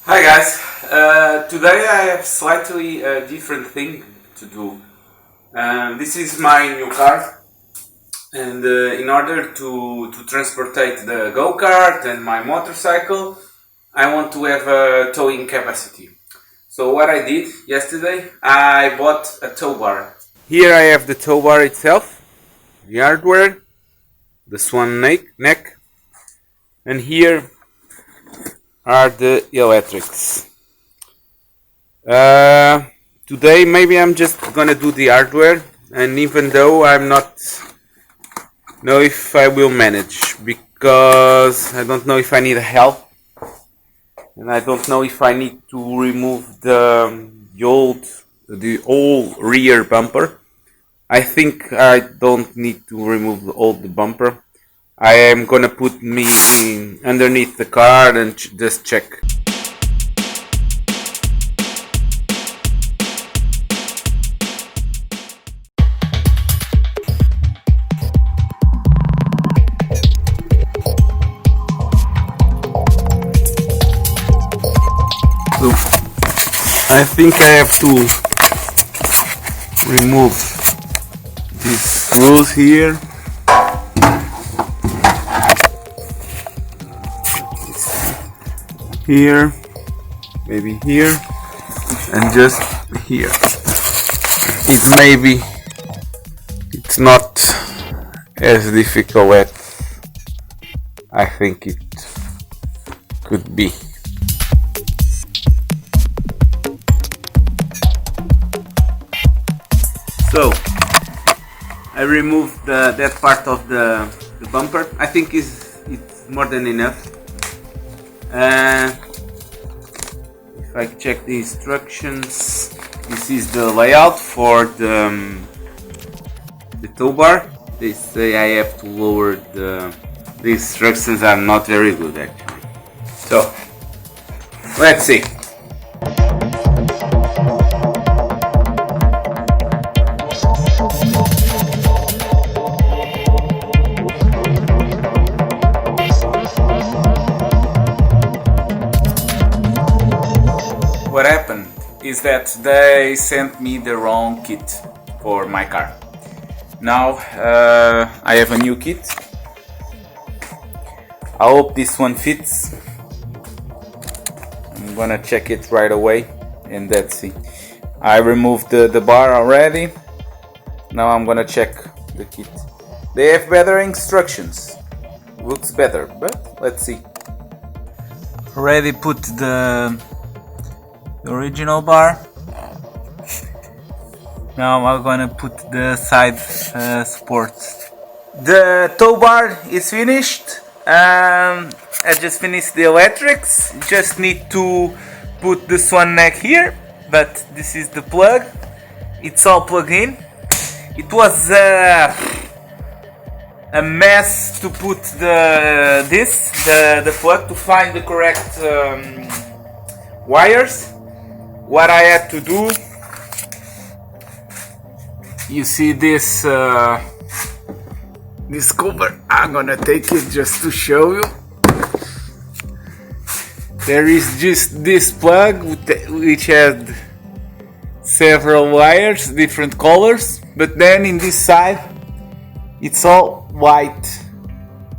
Hi guys, today I have slightly different thing to do. This is my new car, and in order to transportate the go-kart and my motorcycle, I want to have a towing capacity. So what I did yesterday, I bought a tow bar. Here I have the tow bar itself, the hardware, the swan neck, and here are the electrics. Today maybe I'm just gonna do the hardware, and even though I'm not know if I will manage, because I don't know if I need help, and I don't know if I need to remove the old rear bumper. I think I don't need to remove the old bumper. I am gonna put me underneath the car and just check. So I think I have to remove these screws here. Here, maybe here, and just here. It's not as difficult as I think it could be. So I removed that part of the bumper. I think it's more than enough. If I check the instructions, this is the layout for the tow bar. They say I have to lower the instructions are not very good actually. So let's see. What happened is that they sent me the wrong kit for my car. Now I have a new kit. I hope this one fits. I'm gonna check it right away and let's see. I removed the bar already. Now I'm gonna check the kit. They have better instructions. Looks better, but let's see. Already put the original bar. Now I'm gonna put the side supports. The tow bar is finished. I just finished the electrics. Just need to put the swan neck here, but this is the plug. It's all plugged in. It was a mess to put the plug to find the correct wires. What I had to do, you see this cover, I'm gonna take it just to show you. There is just this plug which had several wires, different colors, but then in this side it's all white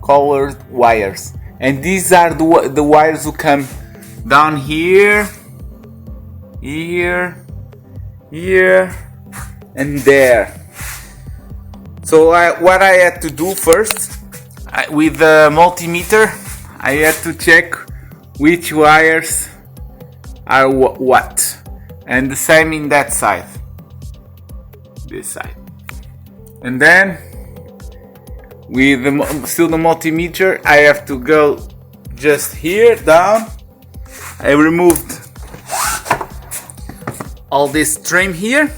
colored wires, and these are the wires who come down here, here, and there. So what I had to do first, with the multimeter, I had to check which wires are what, and the same in that side, this side. And then with still the multimeter, I have to go just here down. I removed all this trim here,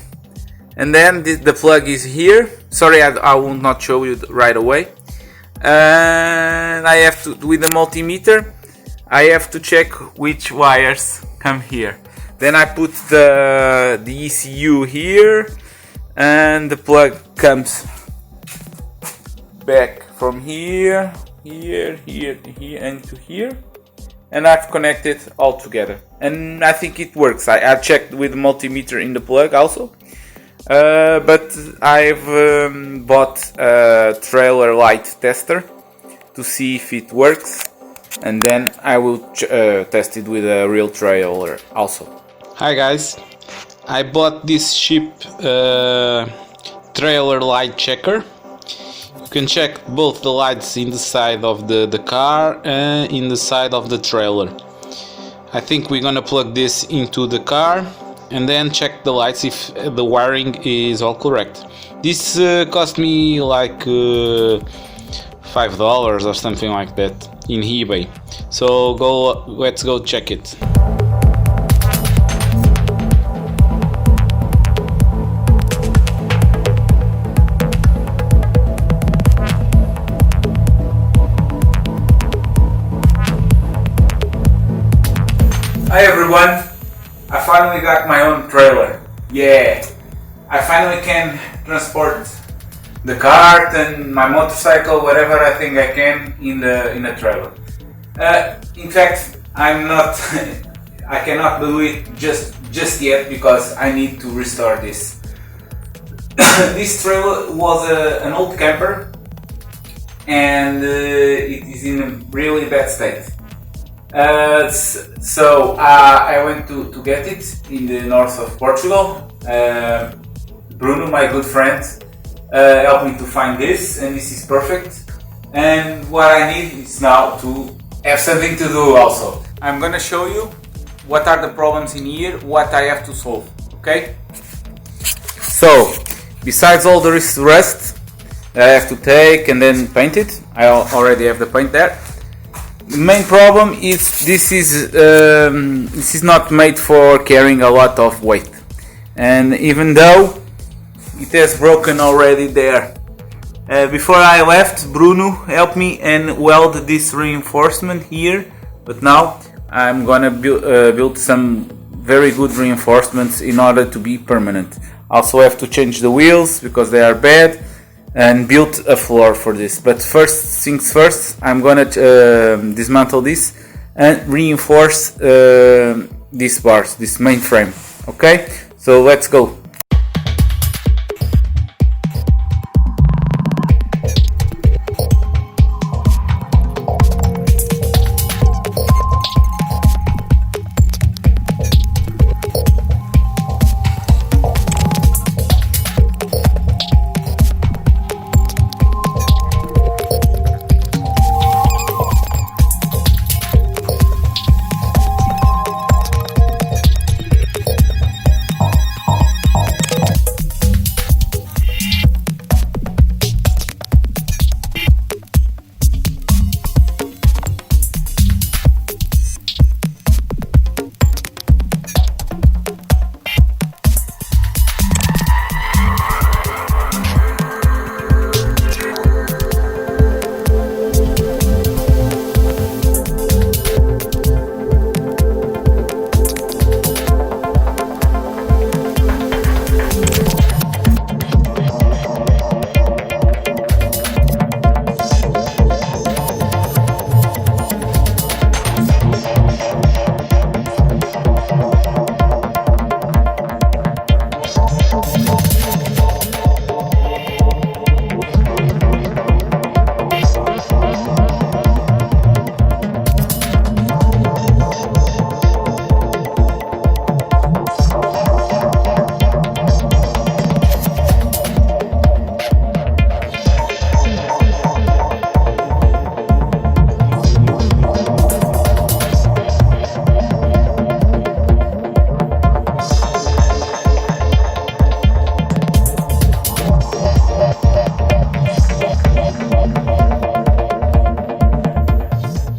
and then the plug is here. Sorry, I will not show you right away. And I have to, with the multimeter, I have to check which wires come here. Then I put the ECU here, and the plug comes back from here, and to here. and I've connected all together, and I think it works. I checked with the multimeter in the plug also, but I've bought a trailer light tester to see if it works, and then I will test it with a real trailer also. Hi guys, I bought this cheap trailer light checker. You can check both the lights in the side of the car and in the side of the trailer. I think we're gonna plug this into the car and then check the lights if the wiring is all correct. This cost me like $5 or something like that in eBay. So let's go check it. Hi everyone, I finally got my own trailer. Yeah, I finally can transport the cart and my motorcycle, whatever I think I can in a trailer. In fact, I'm not, I cannot do it just yet because I need to restore this. This trailer was an old camper and it is in a really bad state. So I went to get it in the north of Portugal. Bruno, my good friend, helped me to find this, and this is perfect. And what I need is now to have something to do also. I'm gonna show you what are the problems in here, what I have to solve, okay? So, besides all the rust that I have to take and then paint it, I already have the paint there. The main problem is this is not made for carrying a lot of weight, and even though it has broken already there. Before I left, Bruno helped me and weld this reinforcement here, but now I'm gonna build some very good reinforcements in order to be permanent. Also have to change the wheels because they are bad, and build a floor for this. But first things first, I'm gonna dismantle this and reinforce these bars, this main frame. Okay, so let's go.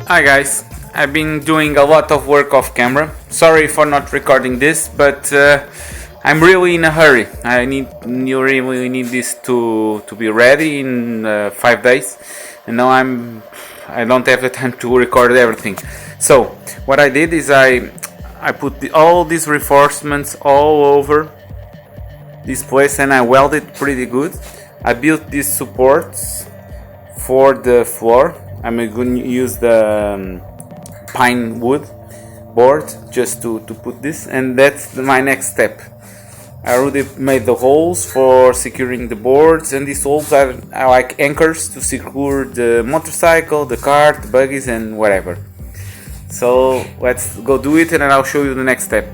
Hi guys, I've been doing a lot of work off camera. Sorry for not recording this, but I'm really in a hurry. You really need this to be ready in 5 days, and now I don't have the time to record everything. So what I did is I put all these reinforcements all over this place, and I welded pretty good. I built these supports for the floor. I'm going to use the pine wood board just to put this, and that's my next step. I already made the holes for securing the boards, and these holes are like anchors to secure the motorcycle, the cart, the buggies, and whatever. So let's go do it, and then I'll show you the next step.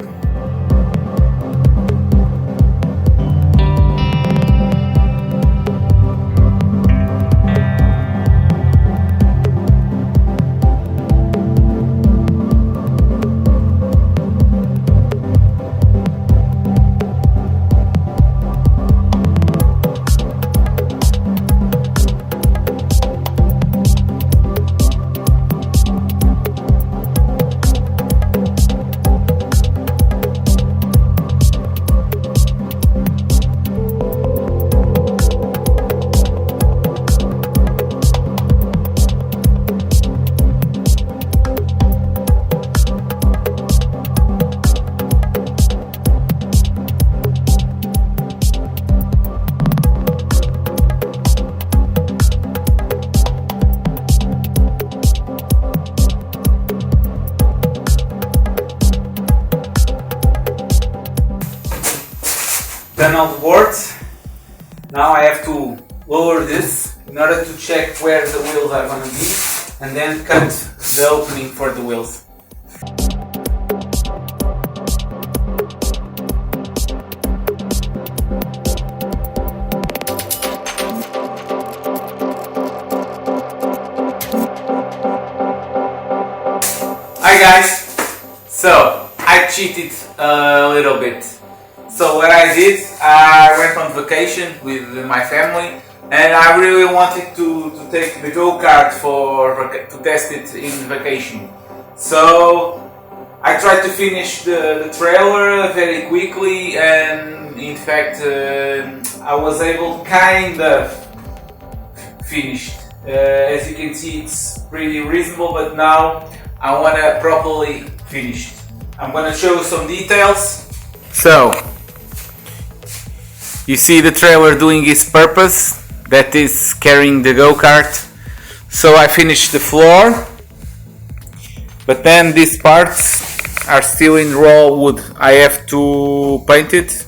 Done all the boards. Now I have to lower this in order to check where the wheels are going to be, and then cut the opening for the wheels. Hi guys! So, I cheated a little bit. So what I did, I went on vacation with my family, and I really wanted to take the go-kart to test it in vacation. So I tried to finish the trailer very quickly, and in fact I was able kind of finished. As you can see, it's pretty reasonable, but now I want to properly finish it. I'm going to show you some details. So you see the trailer doing its purpose, that is carrying the go-kart. So I finished the floor, but then these parts are still in raw wood. I have to paint it.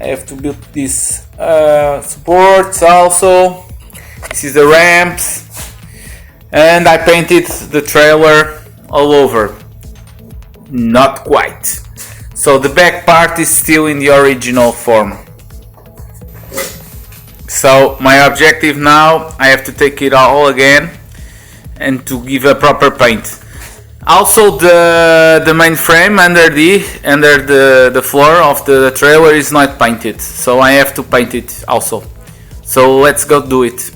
I have to build these supports also. This is the ramps, and I painted the trailer all over. Not quite. So the back part is still in the original form. So my objective now, I have to take it all again and to give a proper paint. Also the main frame under the floor of the trailer is not painted, so I have to paint it also. So let's go do it.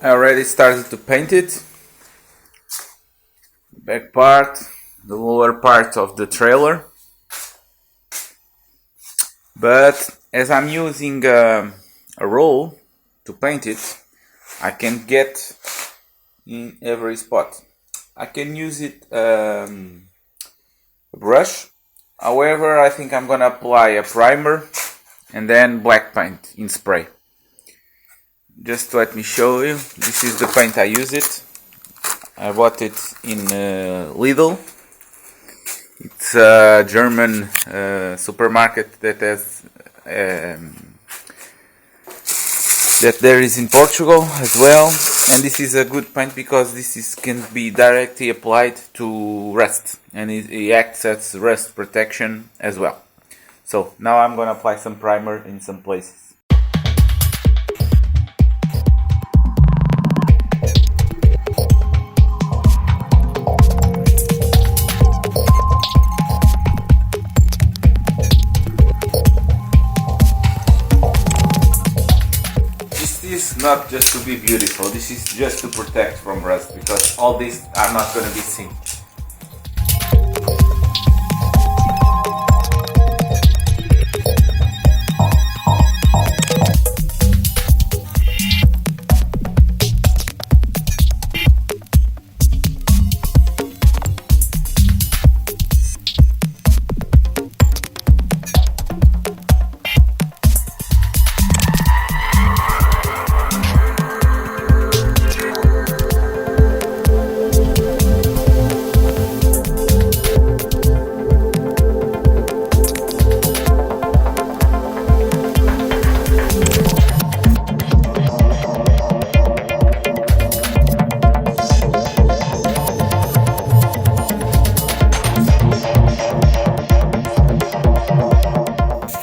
I already started to paint it. Back part, the lower part of the trailer. But as I'm using a roll to paint it, I can get in every spot. I can use it a brush. However, I think I'm gonna apply a primer and then black paint in spray. Just let me show you. This is the paint I use it. I bought it in Lidl. It's a German supermarket that has that there is in Portugal as well. And this is a good paint because can be directly applied to rust, and it acts as rust protection as well. So now I'm gonna apply some primer in some places. This is not just to be beautiful, this is just to protect from rust, because all these are not going to be seen.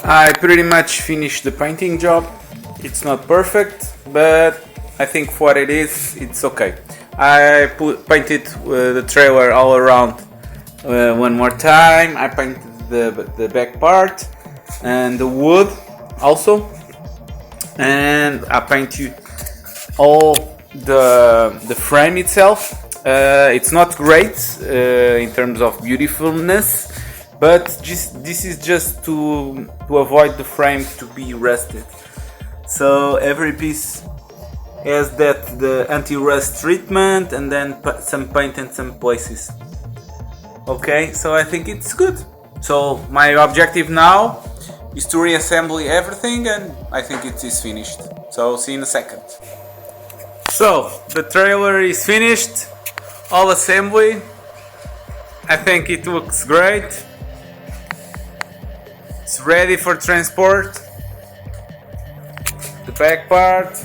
I pretty much finished the painting job. It's not perfect, but I think for what it is, it's okay. I painted the trailer all around one more time. I painted the back part and the wood also, and I painted all the frame itself. It's not great in terms of beautifulness, but this is just to avoid the frame to be rusted. So every piece has the anti-rust treatment, and then some paint in some places. Okay, so I think it's good. So my objective now is to reassemble everything, and I think it is finished. So see you in a second. So the trailer is finished, all assembly. I think it looks great. It's ready for transport. The back part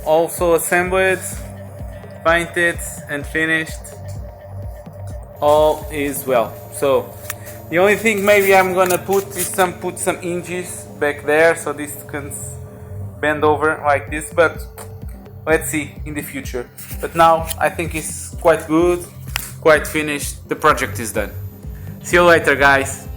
also assembled, painted and finished. All is well. So the only thing maybe I'm gonna put some hinges back there, so this can bend over like this, but let's see in the future. But now I think it's quite good, quite finished. The project is done. See you later, guys.